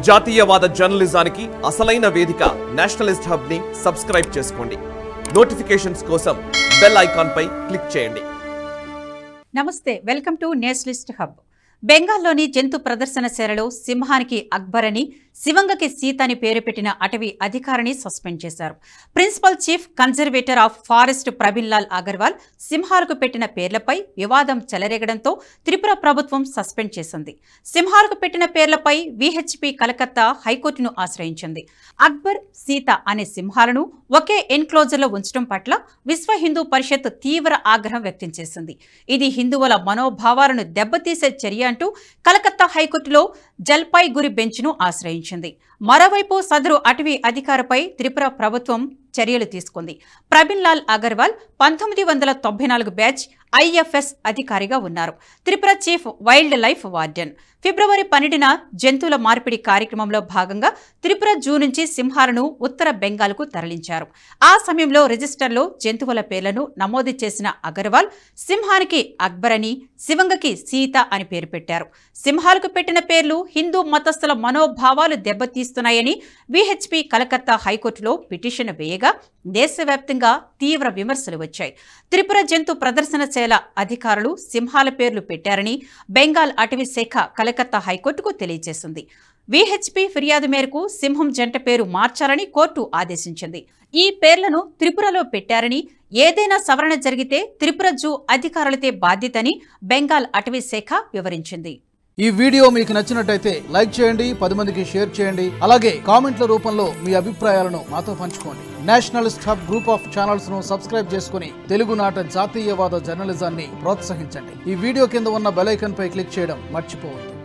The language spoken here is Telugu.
జాతీయవాద జర్నలిజానికి అసలైన వేదిక నేషనలిస్ట్ హబ్ ని సబ్స్క్రైబ్ చేసుకోండి. నోటిఫికేషన్స్ కోసం బెల్ ఐకాన్ పై క్లిక్ చేయండి. నమస్తే, వెల్కమ్ టు నేషనలిస్ట్ హబ్. బెంగాల్లోని జంతు ప్రదర్శనశాలలో సింహానికి అక్బర్ అని, శివంగకి సీత అని పేరు పెట్టిన అటవీ అధికారిని సస్పెండ్ చేశారు. Principal chief conservator of forest Praveen Lal Agarwal సింహాలకు పెట్టిన పేర్లపై వివాదం చెలరేగడంతో త్రిపుర ప్రభుత్వం సస్పెండ్ చేసింది. సింహాలకు పెట్టిన పేర్లపై విహెచ్పి కలకత్తా హైకోర్టును ఆశ్రయించింది. అక్బర్, సీత అనే సింహాలను ఒకే ఎన్క్లోజర్లో ఉంచడం పట్ల విశ్వ హిందూ పరిషత్ తీవ్ర ఆగ్రహం వ్యక్తం చేసింది. ఇది హిందువుల మనోభావాలను దెబ్బతీసే చర్య అంటూ కలకత్తా హైకోర్టులో జల్పైగురి బెంచ్ను ఆశ్రయించింది. మరోవైపు సదరు అటవీ అధికారిపై త్రిపుర ప్రభుత్వం చర్యలు తీసుకుంది. ప్రవీణ్ లాల్ అగర్వాల్ 1994 బ్యాచ్ ఐఎఫ్ఎస్ అధికారిగా ఉన్నారు. Tripura chief wildlife warden. ఫిబ్రవరి 12న జంతువుల మార్పిడి కార్యక్రమంలో భాగంగా త్రిపుర జూ నుంచి సింహాలను ఉత్తర బెంగాల్కు తరలించారు. ఆ సమయంలో రిజిస్టర్లో జంతువుల పేర్లను నమోదు చేసిన అగర్వాల్ సింహానికి అక్బర్ అని, శివంగకి సీత అని పేరు పెట్టారు. సింహాలకు పెట్టిన పేర్లు హిందూ మతస్థుల మనోభావాలు దెబ్బతీస్తున్నాయని విహెచ్పి కలకత్తా హైకోర్టులో పిటిషన్ వేయగా దేశవ్యాప్తంగా తీవ్ర విమర్శలు వచ్చాయి. త్రిపుర జంతు ప్రదర్శనశాల అధికారులు సింహాల పేర్లు పెట్టారని బెంగాల్ అటవీ శాఖ కలకత్తా హైకోర్టుకు తెలియజేసింది. విహెచ్పి ఫిర్యాదు మేరకు సింహం జంట పేరు మార్చాలని కోర్టు ఆదేశించింది. ఈ పేర్లను త్రిపురలో పెట్టారని, ఏదైనా సవరణ జరిగితే త్రిపుర జూ అధికారులదే బాధ్యతని బెంగాల్ అటవీ శాఖ వివరించింది. ఈ వీడియో మీకు నచ్చినట్టయితే లైక్ చేయండి, 10 మందికి షేర్ చేయండి. అలాగే కామెంట్ల రూపంలో మీ అభిప్రాయాలను మాతో పంచుకోండి. Nationalist hub group of channels ను సబ్స్క్రైబ్ చేసుకుని తెలుగునాట జాతీయవాద జర్నలిజాన్ని ప్రోత్సహించండి. ఈ వీడియో కింద ఉన్న బెల్ ఐకాన్ పై క్లిక్ చేయడం మర్చిపోవద్దు.